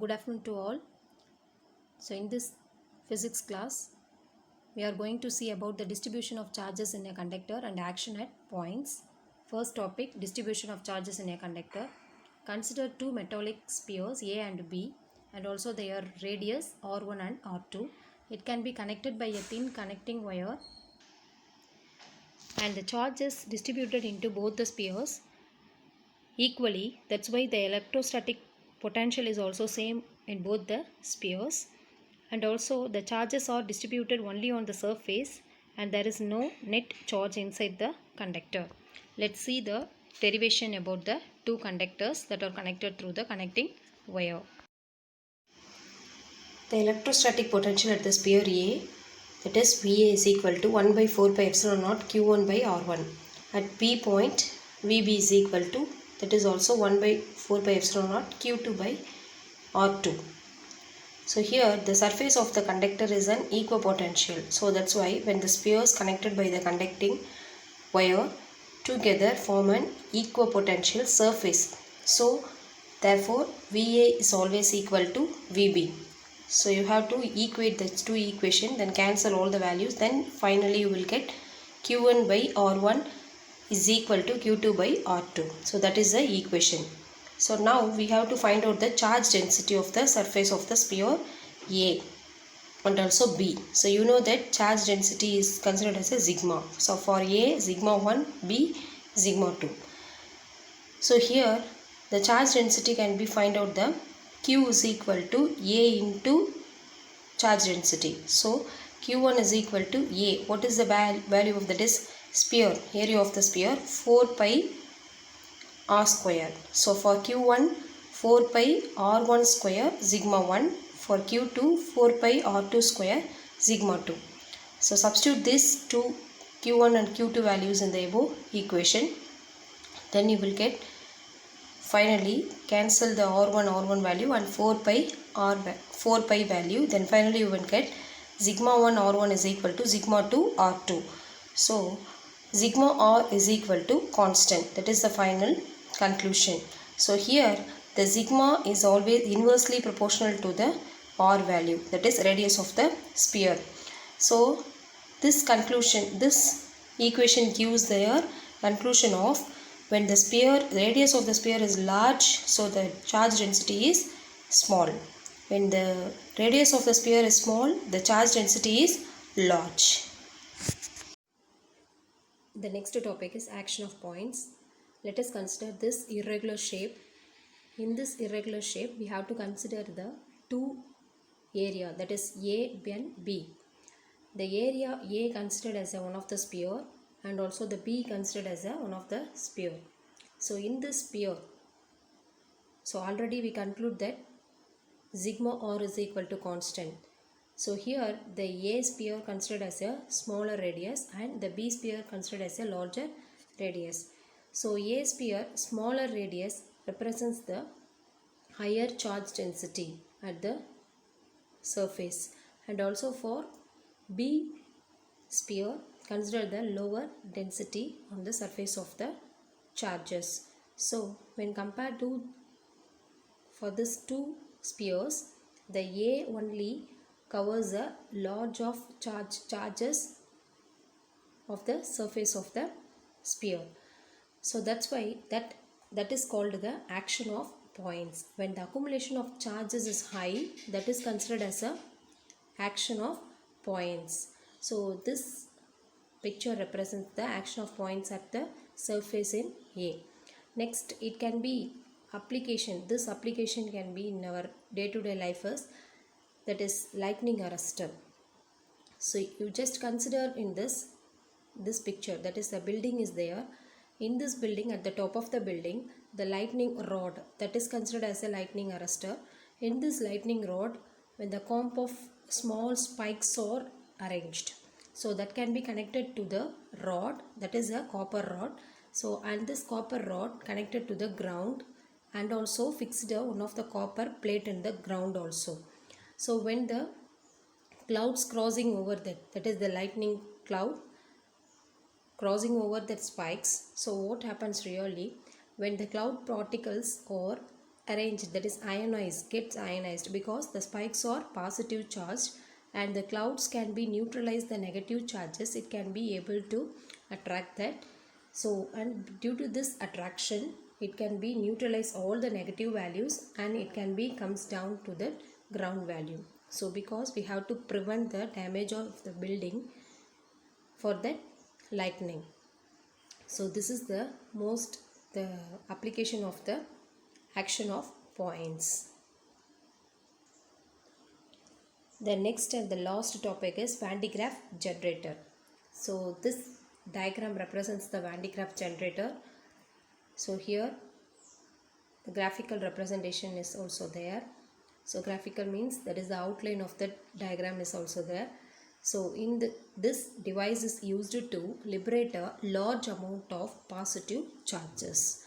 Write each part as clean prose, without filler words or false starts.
Good afternoon to all. So in this physics class, we are going to see about the distribution of charges in a conductor and action at points. First topic, distribution of charges in a conductor. Consider two metallic spheres A and B and also their radius R1 and R2. It can be connected by a thin connecting wire and the charge is distributed into both the spheres equally. That's why the electrostatic potential is also same in both the spheres, and also the charges are distributed only on the surface and there is no net charge inside the conductor. Let's see the derivation about the two conductors that are connected through the connecting wire. The electrostatic potential at the sphere A, that is VA, is equal to 1 by 4 pi epsilon naught Q1 by R1. At B point, VB is equal to, that is also 1 by 4 pi epsilon naught Q2 by R2. So here the surface of the conductor is an equipotential. So that's why when the spheres connected by the conducting wire together form an equipotential surface. So therefore VA is always equal to VB. So you have to equate the two equations, then cancel all the values, then finally you will get Q1 by R1 is equal to Q2 by R2. So that is the equation. So now we have to find out the charge density of the surface of the sphere A and also B. So you know that charge density is considered as a sigma. So for A, sigma 1, B, sigma 2. So here the charge density can be find out the Q is equal to A into charge density. So Q1 is equal to A. What is the value of that is sphere, area of the sphere, 4 pi r square. So for Q1, 4 pi r1 square sigma 1. For Q2, 4 pi r2 square sigma 2. So substitute these two Q1 and Q2 values in the above equation. Then you will get, finally cancel the R1 value and 4 pi value. Then finally you will get sigma 1 R1 is equal to sigma 2 R2. So sigma R is equal to constant. That is the final conclusion. So here the sigma is always inversely proportional to the R value, that is radius of the sphere. So this equation gives their conclusion of when the radius of the sphere is large, so the charge density is small. When the radius of the sphere is small, the charge density is large. The next topic is action of points. Let us consider this irregular shape. In this irregular shape, we have to consider the two area, that is A and B. The area A considered as one of the sphere and also the B considered as one of the sphere. So in this sphere, so already we conclude that sigma R is equal to constant. So here the A sphere considered as a smaller radius and the B sphere considered as a larger radius. So A sphere smaller radius represents the higher charge density at the surface, and also for B sphere consider the lower density on the surface of the charges. So when compared to for these two spheres, the A only covers a large of charges of the surface of the sphere. So that's why that is called the action of points. When the accumulation of charges is high, that is considered as a action of points. So this picture represents the action of points at the surface in A. Next, it can be application. This application can be in our day-to-day life as, that is lightning arrestor. So you just consider in this picture, that is the building is there. In this building, at the top of the building, the lightning rod, that is considered as a lightning arrestor. In this lightning rod, when the comb of small spikes are arranged, so that can be connected to the rod, that is a copper rod. So and this copper rod connected to the ground and also fixed one of the copper plate in the ground also. So when the clouds crossing over that is the lightning cloud crossing over that spikes, so what happens really, when the cloud particles are arranged, that is ionized, gets ionized, because the spikes are positive charged and the clouds can be neutralize the negative charges. It can be able to attract that. So, and due to this attraction, it can be neutralize all the negative values and it can be comes down to the ground value. So because we have to prevent the damage of the building for that lightning. So this is the application of the action of points. The next and the last topic is Van de Graaff generator. So this diagram represents the Van de Graaff generator. So here the graphical representation is also there. So graphical means that is the outline of the diagram is also there. So this device is used to liberate a large amount of positive charges.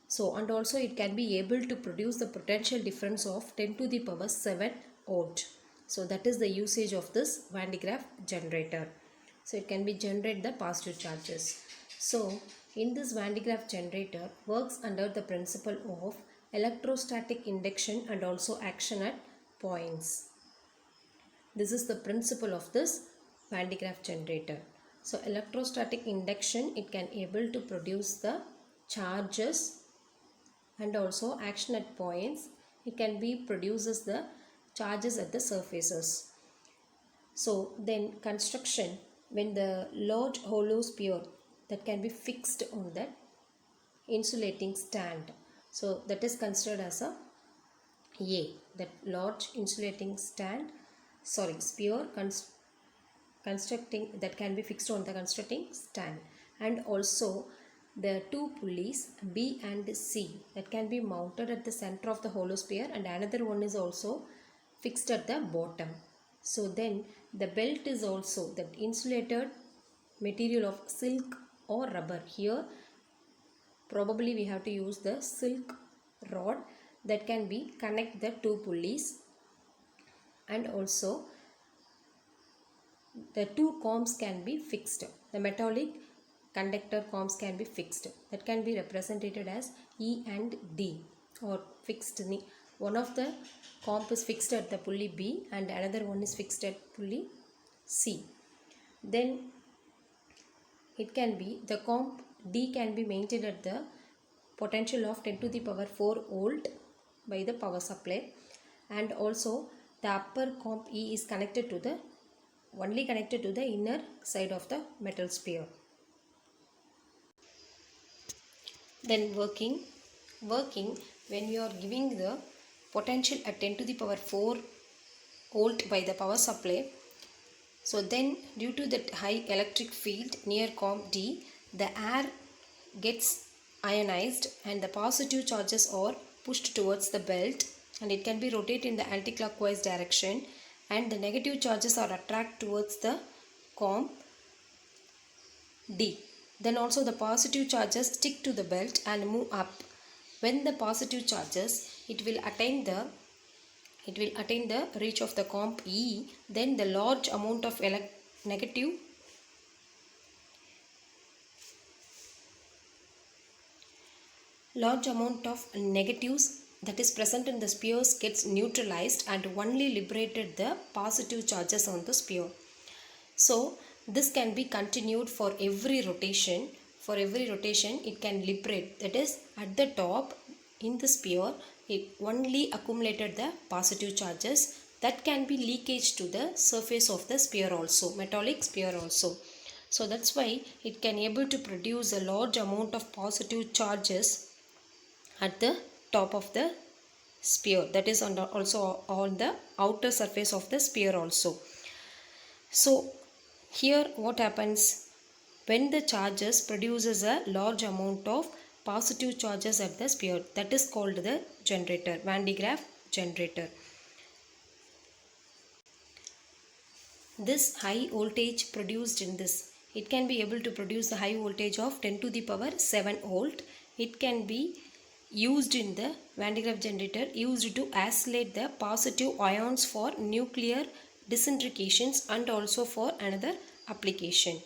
So and also it can be able to produce the potential difference of 10 to the power 7 volt. So that is the usage of this Van de Graaff generator. So it can be generate the positive charges. So in this Van de Graaff generator works under the principle of electrostatic induction and also action at points. This is the principle of this Van de Graaff generator. So electrostatic induction, it can able to produce the charges, and also action at points, it can be produces the charges at the surfaces. So then construction, when the large hollow sphere that can be fixed on that insulating stand, so that is considered as a that large insulating stand, sphere constructing that can be fixed on the constructing stand, and also the two pulleys B and C that can be mounted at the center of the hollow sphere, and another one is also fixed at the bottom. So then the belt is also that insulated material of silk or rubber. Here probably we have to use the silk rod that can be connect the two pulleys, and also the two combs can be fixed. The metallic conductor combs can be fixed. That can be represented as E and D or fixed. One of the comb is fixed at the pulley B and another one is fixed at pulley C. Then it can be the comb D can be maintained at the potential of 10 to the power 4 volt by the power supply, and also the upper comb E is connected to the inner side of the metal sphere. Then working when you are giving the potential at 10 to the power 4 volt by the power supply. So then due to that high electric field near comb D, the air gets ionized and the positive charges are pushed towards the belt, and it can be rotated in the anti-clockwise direction, and the negative charges are attracted towards the comb D. Then also the positive charges stick to the belt and move up. When the positive charges, it will attain the reach of the comb E, then the large amount of negatives that is present in the spheres gets neutralized and only liberated the positive charges on the sphere. So this can be continued for every rotation. For every rotation it can liberate, that is at the top in the sphere it only accumulated the positive charges that can be leakage to the surface of the sphere also, metallic sphere also. So that's why it can able to produce a large amount of positive charges at the top of the sphere, that is also on the outer surface of the sphere also. So here what happens, when the charges produces a large amount of positive charges at the sphere, that is called the generator, Van de Graaff generator. This high voltage produced in this, it can be able to produce the high voltage of 10 to the power 7 volt. It can be used in the Van de Graaff generator, used to isolate the positive ions for nuclear disintegrations and also for another application.